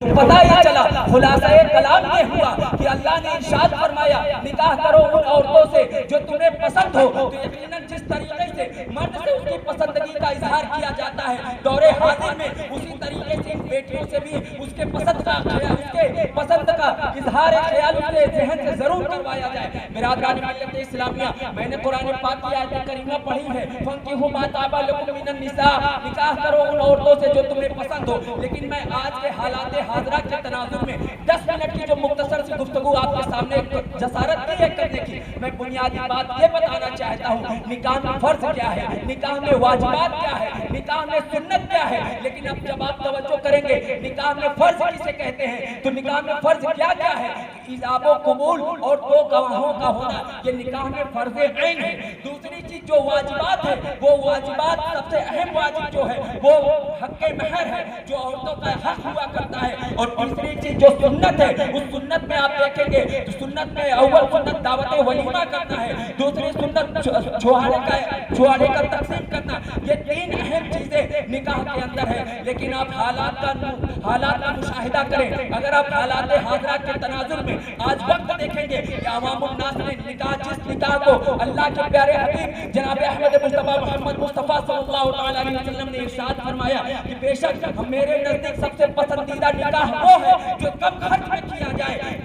پتہ یہ چلا، خلاصہ کلام یہ ہوا کہ اللہ نے ارشاد فرمایا نکاح کرو ان عورتوں سے جو تمہیں پسند ہو۔ تو یقیناً جس طریقے سے مرد سے اس کی پسندگی کا اظہار کیا جاتا ہے دور حاضر میں، اسی طریقے سے ان بیٹیوں سے بھی اس کے پسند کا اظہار خیال اس کے ذہن سے ضرور کروایا جائے۔ برادران ملت اسلامیہ، میں نے قرآن پاک کی آیت کریمہ پڑھی ہے، فَانكِحُوا مَا طَابَ لَكُم مِّنَ النِّسَاءِ، نکاح کرو ان عورتوں سے جو تمہیں پسند ہو۔ لیکن میں آج کے حالات حاضرہ کے تناظر میں 10 منٹ کی جو مختصر سی گفتگو آپ کے سامنے جسارت نہیں ہے کرنے کی، میں بنیادی بات یہ بتانا چاہتا ہوں، نکاح میں فرض کیا ہے، نکاح میں واجبات کیا ہے، نکاح میں سنت کیا ہے۔ لیکن اب جب آپ توجہ کریں گے نکاح میں فرض کسے کہتے ہیں، تو نکاح میں فرض کیا کیا ہے، ایجاب و قبول اور 2 گواہوں کا ہونا، یہ نکاح میں فرض عین ہے۔ دوسری چیز جو واجبات ہے، وہ واجبات سب سے اہم واجب جو ہے وہ حق مہر ہے، جو عورتوں کا حق ہوا کرتا ہے۔ اور تیسری چیز جو سنت ہے، اس سنت میں آپ دیکھیں گے تو سنت میں اول سنت دعوت ولیمہ کرنا ہے، دوسری سنت چھوہارے کا تقسیم کرنا۔ یہ 3 اہم چیزیں نکاح کے اندر ہے۔ لیکن آپ حالات کا مشاہدہ کریں، اگر آپ حالات حاضرہ کے تناظر میں آج وقت دیکھیں گے کہ عوام الناس نے جس نکاح کو اللہ کے پیارے حبیب جناب احمد مصطفیٰ محمد مصطفیٰ صلی اللہ علیہ وسلم نے ارشاد فرمایا کہ بے شک میرے نزدیک سب سے پسندیدہ نکاح وہ ہے جو کم خرچ میں کیا جائے۔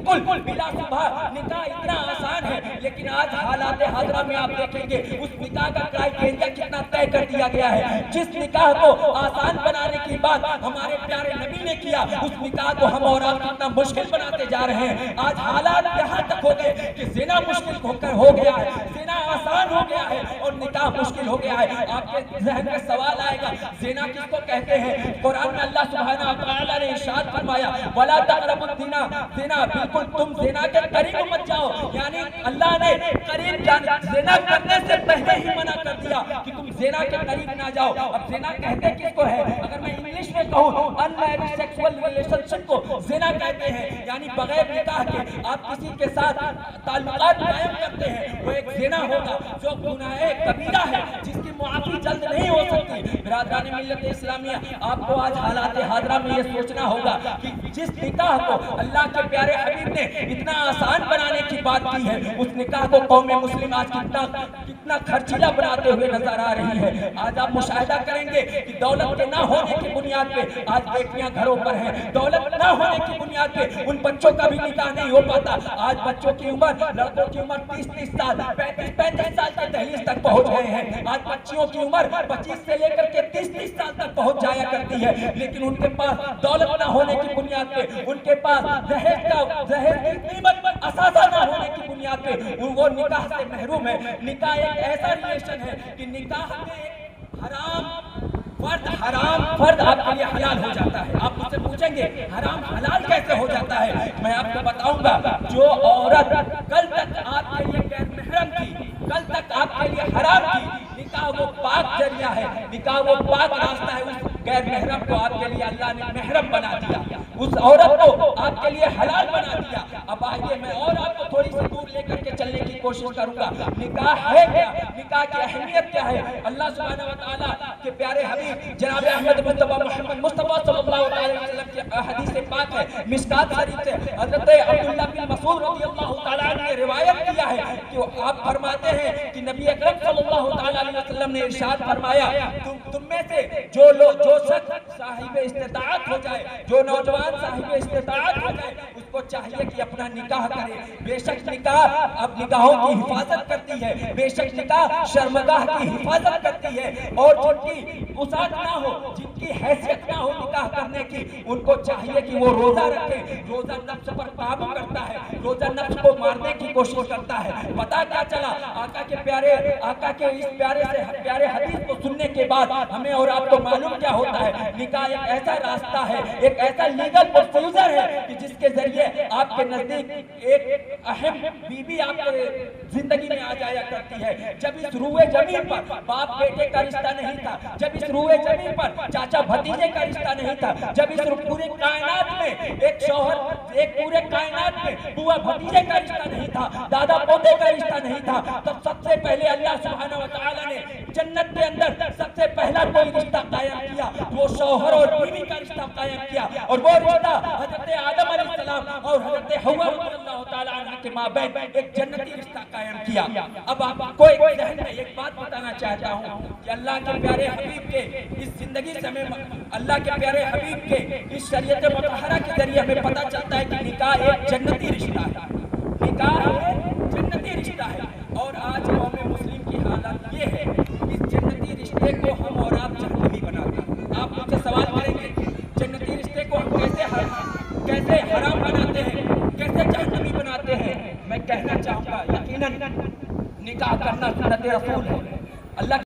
بالکل بلا شبہ نکاح اتنا آسان ہے، لیکن آج حالات حاضرہ میں آپ دیکھیں گے اس نکاح کا کرائیٹیریا کتنا طے کر دیا گیا ہے۔ جس نکاح کو آسان بنانے کی بات ہمارے پیارے نبی نے کیا، اس نکاح کو ہم اور آپ کتنا مشکل بناتے جا رہے ہیں۔ آج حالات یہاں تک ہو گئے کہ زنا مشکل ہو گیا ہے، زنا آسان ہو گیا ہے اور نکاح مشکل ہو گیا ہے۔ آپ کے ذہن میں سوال آئے گا زنا کس کو کہتے ہیں؟ قرآن میں اللہ سبحانہ وتعالی نے ارشاد فرمایا وَلَا تَقْرَبُوا الزِّنَا، زنا بالکل تم زنا کے قریب مت جاؤ، یعنی اللہ نے قریب زنا کرنے سے پہلے ہی منع کر دیا کہ تم زنا کے قریب نہ جاؤ۔ اب زنا کہتے کس کو ہے؟ اگر میں انگلش میں کہوں unmarried sexual relationship کو زنا کہتے ہیں، یعنی بغیر نکاح کے آپ کسی کے ساتھ تعلقات قائم کرتے ہیں، وہ ایک زنا ہوگا جو گناہ کبیرہ ہے جس کی معافی جلد نہیں ہو سکتی۔ برادران ملت اسلامیہ، آپ کو آج حالات حاضرہ میں یہ سوچنا ہوگا کہ جس نکاح کو اللہ کے پیارے حبیب نے اتنا آسان بنانے کی بات کی ہے، اس نکاح کو قوم مسلم آج کتنا خرچیلا بناتے ہوئے نظر آ رہی ہے۔ آج آپ مشاہدہ کریں گے کہ دولت کے نہ ہونے کی بنیاد پہ آج بیٹیاں گھروں پر ہیں، دولت نہ ہونے کی بنیاد پہ ان بچوں کا بھی نکاح نہیں ہو پاتا۔ آج بچوں کی عمر، لڑکوں کی عمر 30 سال 35 سال کے دہلیز تک پہنچ گئے ہیں۔ آج بچیوں کی عمر 25 سے لے کر کے 30 سال تک پہنچ جایا کرتی ہے، لیکن ان کے پاس دولت نہ ہونے کی بنیاد پہ، ان کے پاس زہر کی قیمت اثاثہ نہ ہونے کی بنیاد پہ وہ نکاح سے محروم ہے۔ نکاح ایک ایسا ریلیشن ہے کہ نکاح میں حرام فرد آپ کے لیے حلال ہو جاتا ہے۔ آپ مجھ سے پوچھیں گے حرام حلال کیسے ہو جاتا ہے؟ میں آپ کو بتاؤں گا، جو عورت کل تک آپ کے لیے غیر محرم تھی، کل تک آپ کے لیے حرام تھی، نکاح وہ پاک ذریعہ ہے، نکاح وہ پاک راستہ ہے۔ اس غیر محرم کو آپ کے لیے اللہ نے محرم بنا دیا، اس عورت کو آپ کے لیے حلال بنا دیا۔ اب آئیے میں اور آپ کو تھوڑی سی دور لے کر کے چلنے کی کوشش کروں گا۔ نکاح ہے کیا؟ نکاح کی اہمیت کیا ہے؟ اللہ سبحانہ وتعالیٰ کے پیارے حبیب جناب احمد مصطفیٰ محمد مصطفیٰ صلی اللہ علیہ وسلم کی حدیث پاک ہے، مشکات شریف سے حضرت عبداللہ بن مسعود رضی اللہ تعالیٰ عنہ نے روایت کیا ہے کہ آپ فرماتے ہیں کہ نبی اکرم صلی اللہ تعالیٰ علیہ وسلم نے ارشاد فرمایا تم میں سے جو شخص صاحب استطاعت ہو جائے، جو نوجوان صاحب استطاعت ہو جائے، اس کو چاہیے کہ اپنا نکاح کرے۔ بے شک نکاح اب نگاہوں کی حفاظت کرتی ہے، بے شک نکاح شرمگاہ کی حفاظت کرتی ہے، اور جن کی وسعت نہ ہو، جن کی حیثیت نہ ہو نکاح کرنے کی، ان کو چاہیے کہ وہ روزہ رکھے۔ روزہ نفس پر قابو کرتا ہے، روزہ نفس کو مارنے کی کوشش کرتا ہے۔ پتہ کیا چلا؟ آقا کے اس پیارے حدیث کو سننے کے بعد ہمیں اور آپ کو معلوم کیا ہوتا ہے؟ نکاح ایک ایسا راستہ ہے، ایک ایسا لیگل پروسیجر ہے کہ جس کے ذریعے آپ کے نزدیک ایک اہم بیوی آپ کے زندگی میں آ جایا کرتی ہے۔ جب اس روئے زمین پر باپ بیٹے کا رشتہ نہیں تھا، جب اس روئے زمین پر چاچا بھتیجے کا رشتہ نہیں تھا، جب اس پورے کائنات میں ایک پورے کائنات میں بوا بھتیجے کا رشتہ نہیں تھا، دادا پوتے کا رشتہ نہیں تھا، تب سب سے پہلے اللہ سبحانہ وتعالی نے جنت کے اندر سب سے پہلا کوئی رشتہ قائم کیا وہ شوہر اور بیوی کا رشتہ قائم کیا، اور وہ رشتہ حضرت آدم علیہ السلام اور حضرت حوا رضی اللہ تعالیٰ عنہ کے مابین ایک جنتی رشتہ قائم کیا۔ اب آپ کو ایک ذہن میں ایک بات بتانا چاہتا ہوں کہ اللہ کے پیارے حبیب کے اس زندگی سے ہمیں اللہ کے پیارے حبیب کے اس شریعت مطہرہ کے ذریعے ہمیں پتہ چلتا ہے کہ نکاح ایک جنتی رشتہ ہے، نکاح ایک جنتی رشتہ ہے۔ اور آج قوم مسلم کی حالت یہ ہے کہ اس جنتی رشتے کو ہم اور آپ جہنمی بناتے ہیں۔ آپ مجھ سے سوال کریں گے جنتی رشتے کو ہم کیسے حرام بناتے ہیں، کیسے جہنمی بناتے ہیں؟ میں کہنا چاہوں گا یقیناً نکاح کرنا سنت رسول ہے۔ اللہ